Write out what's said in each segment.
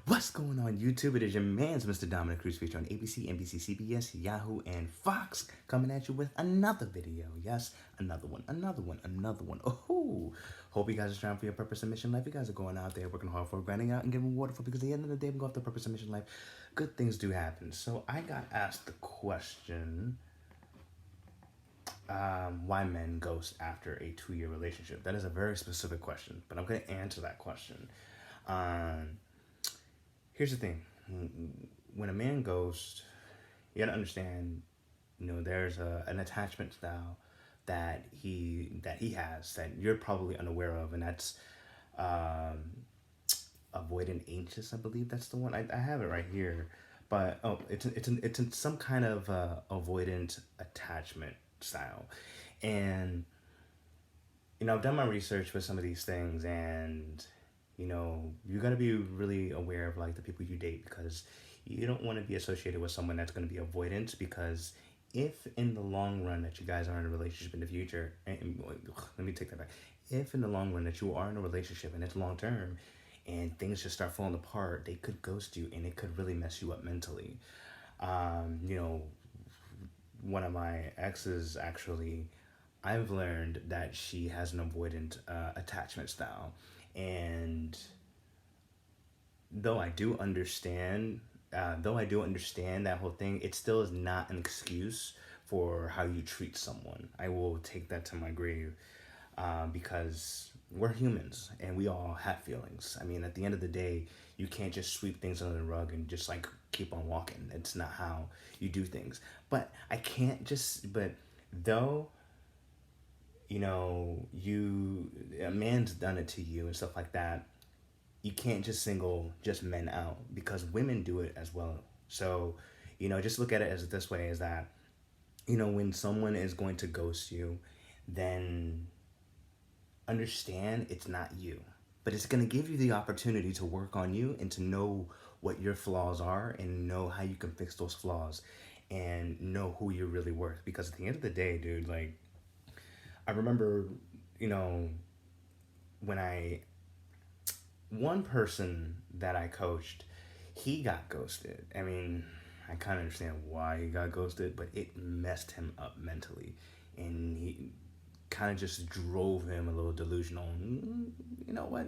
What's going on YouTube? It is your man's Mr. Dominic Cruz feature on ABC, NBC, CBS, Yahoo, and Fox coming at you with another video. Yes, another one. Oh, hope you guys are striving for your purpose and mission life. You guys are going out there working hard for, grinding out, and getting rewarded for, because at the end of the day, we go after purpose and mission life. Good things do happen. So I got asked the question, why men ghost after a 2-year relationship. That is a very specific question, but I'm going to answer that question. Here's the thing. When a man ghosts, you gotta understand, there's an attachment style that he has that you're probably unaware of, and that's avoidant anxious. I believe that's the one. I have it right here, but it's some kind of avoidant attachment style, and I've done my research with some of these things, and you got to be really aware of like the people you date, because you don't want to be associated with someone that's going to be avoidant, because if in the long run that you guys are in a relationship in the future, and let me take that back. If in the long run that you are in a relationship and it's long term and things just start falling apart, they could ghost you and it could really mess you up mentally. You know, one of my exes actually, I've learned that she has an avoidant attachment style. And though I do understand, that whole thing, it still is not an excuse for how you treat someone. I will take that to my grave, because we're humans and we all have feelings. I mean, at the end of the day, you can't just sweep things under the rug and just like keep on walking. It's not how you do things. But I can't just, but though, a man's done it to you and stuff like that, you can't just single just men out, because women do it as well. So, just look at it as this way, is that, when someone is going to ghost you, then understand it's not you. But it's going to give you the opportunity to work on you and to know what your flaws are and know how you can fix those flaws and know who you're really worth. Because at the end of the day, dude, like, I remember, when one person that I coached, he got ghosted. I mean, I kind of understand why he got ghosted, but it messed him up mentally. And he kind of just drove him a little delusional. You know what?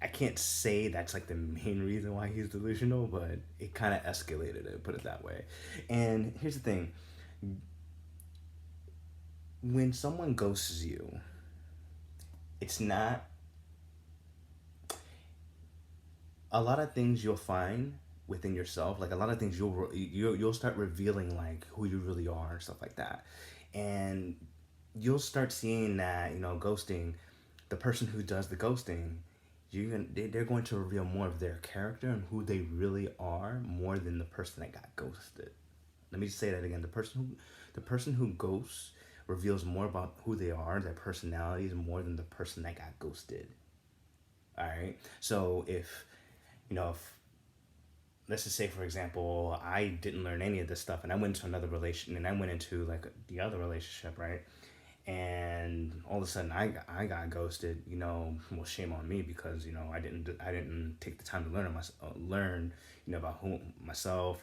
I can't say that's like the main reason why he's delusional, but it kind of escalated it, put it that way. And here's the thing. When someone ghosts you, it's not a lot of things you'll find within yourself. Like a lot of things you'll start revealing like who you really are and stuff like that, and you'll start seeing that ghosting, the person who does the ghosting, they're going to reveal more of their character and who they really are, more than the person that got ghosted. Let me say that again. The person who ghosts reveals more about who they are, their personalities, more than the person that got ghosted. All right. So if let's just say, for example, I didn't learn any of this stuff and I went into another relation, and I went into like the other relationship, right? And all of a sudden I got ghosted, well, shame on me, because I didn't take the time to learn about who myself,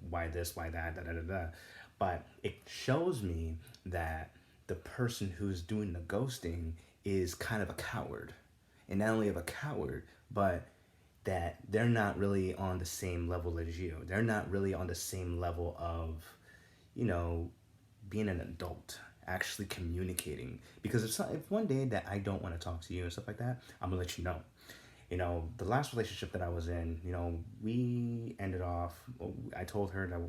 why this, why that, da da da da. But it shows me that the person who's doing the ghosting is kind of a coward, and not only of a coward, but that they're not really on the same level as you. They're not really on the same level of, being an adult, actually communicating. Because if one day that I don't want to talk to you and stuff like that, I'm gonna let you know. The last relationship that I was in, we ended off. I told her that,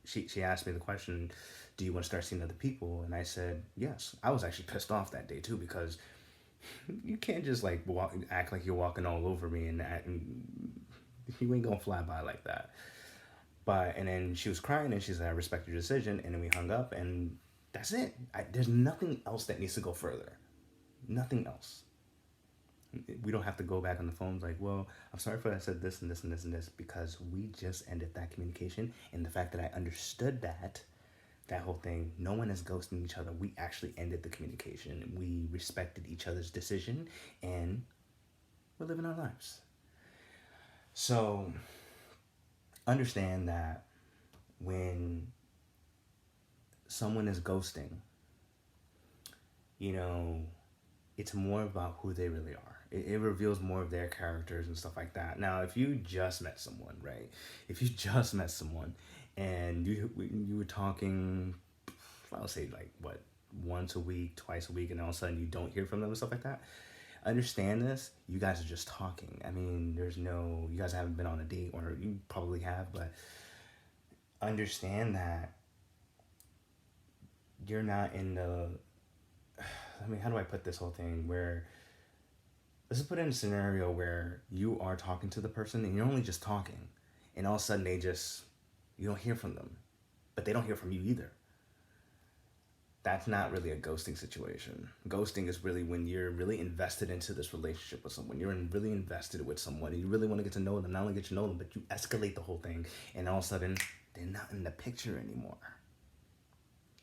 she asked me the question, do you want to start seeing other people? And I said yes. I was actually pissed off that day too, because you can't just like act like you're walking all over me, and you ain't gonna fly by like that. And then she was crying and she said, I respect your decision. And then we hung up, and that's it. There's nothing else that needs to go further. Nothing else. We don't have to go back on the phones like, well, I'm sorry for I said this and this and this and this, because we just ended that communication. And the fact that I understood that whole thing, no one is ghosting each other. We actually ended the communication. We respected each other's decision, and we're living our lives. So understand that when someone is ghosting, you know, it's more about who they really are. It reveals more of their characters and stuff like that. Now, if you just met someone, right? If you just met someone and you were talking, I'll say like what, once a week, twice a week, and all of a sudden you don't hear from them and stuff like that. Understand this. You guys are just talking. I mean, you guys haven't been on a date, or you probably have, but understand that you're not in the. I mean, how do I put this whole thing? Where let's just put in a scenario where you are talking to the person and you're only just talking, and all of a sudden you don't hear from them, but they don't hear from you either. That's not really a ghosting situation. Ghosting is really when you're really invested into this relationship with someone. Really invested with someone, and you really want to get to know them. Not only get to know them, but you escalate the whole thing, and all of a sudden they're not in the picture anymore.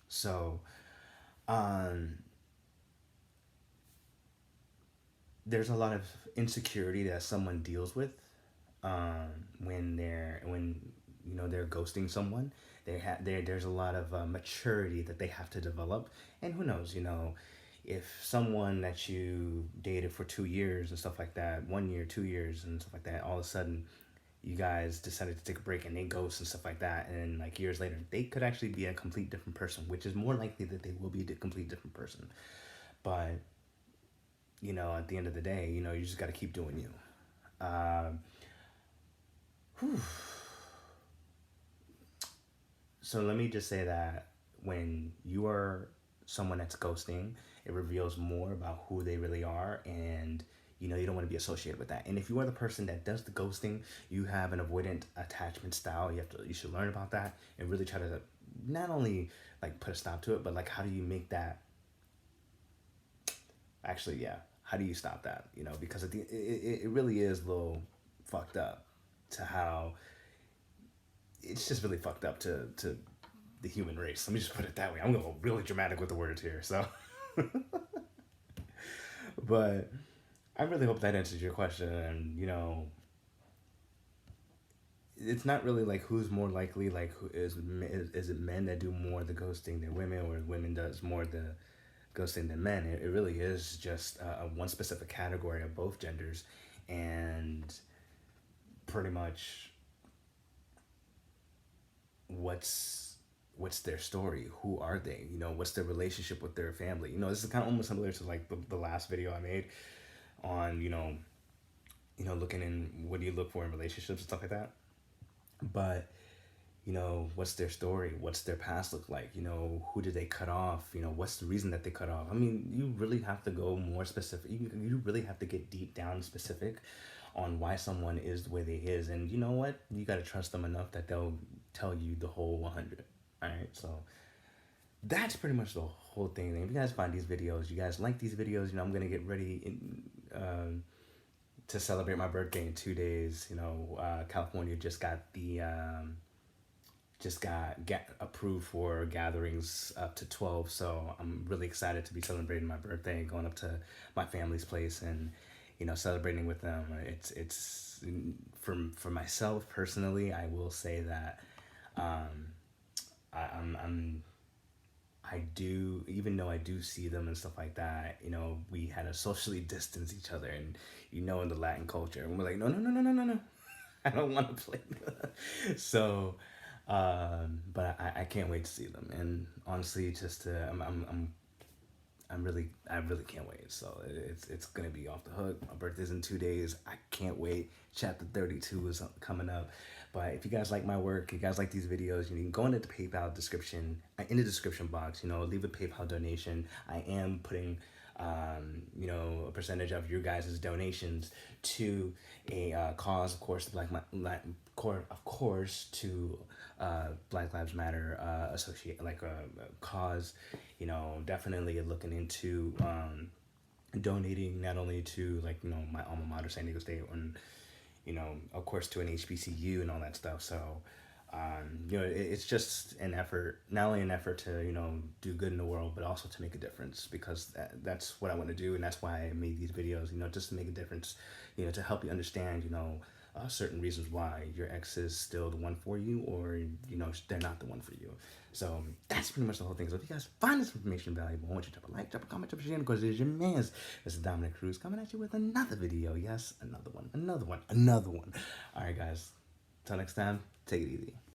So, um, there's a lot of insecurity that someone deals with when they're ghosting someone. There's a lot of maturity that they have to develop, and who knows, if someone that you dated for 2 years and stuff like that, 1 year, 2 years and stuff like that, all of a sudden you guys decided to take a break and they ghost and stuff like that, and like years later they could actually be a complete different person, which is more likely that they will be a complete different person. But at the end of the day, you just got to keep doing you. Whew. So let me just say that when you are someone that's ghosting, it reveals more about who they really are, and you don't want to be associated with that. And if you are the person that does the ghosting, you have an avoidant attachment style. You should learn about that and really try to not only like put a stop to it, but like how do you make that actually, yeah, how do you stop that? Because it really is a little fucked up to how it's just really fucked up to the human race. Let me just put it that way. I'm going to go really dramatic with the words here. So, but I really hope that answers your question. And it's not really like who's more likely. Like, is it men that do more of the ghosting than women, or women does more of the ghosting than men? It really is just one specific category of both genders, and pretty much what's their story, who are they, what's their relationship with their family. This is kind of almost similar to like the last video I made on looking in what do you look for in relationships and stuff like that. But what's their story, what's their past look like, who did they cut off, what's the reason that they cut off. I mean, you really have to go more specific. You really have to get deep down specific on why someone is the way they is. And you know what, you got to trust them enough that they'll tell you the whole 100. All right, so that's pretty much the whole thing. If you guys find these videos, you guys like these videos, I'm gonna get ready to celebrate my birthday in 2 days. California just got get approved for gatherings up to 12, so I'm really excited to be celebrating my birthday, going up to my family's place and celebrating with them. It's for myself personally, I will say that I do, even though I do see them and stuff like that, we had to socially distance each other, and in the Latin culture, and we're like, no, no, no, no, no, no, no, I don't want to play. So, but I can't wait to see them, and honestly, I really can't wait. So it's gonna be off the hook. My birthday's in 2 days. I can't wait. Chapter 32 is coming up. But if you guys like my work, you guys like these videos, you can go into the PayPal description, in the description box, leave a PayPal donation. I am putting, a percentage of your guys' donations to a cause, of course, of course, to Black Lives Matter associate, like a cause. Definitely looking into donating not only to my alma mater, San Diego State, and of course to an HBCU and all that stuff. So It's just an effort, not only an effort to, do good in the world, but also to make a difference, because that's what I want to do. And that's why I made these videos, just to make a difference, to help you understand, certain reasons why your ex is still the one for you, or, they're not the one for you. So that's pretty much the whole thing. So if you guys find this information valuable, I want you to drop a like, drop a comment, drop a share, because it is your man's. This is Dominic Cruz coming at you with another video. Yes, another one. All right, guys. Till next time, take it easy.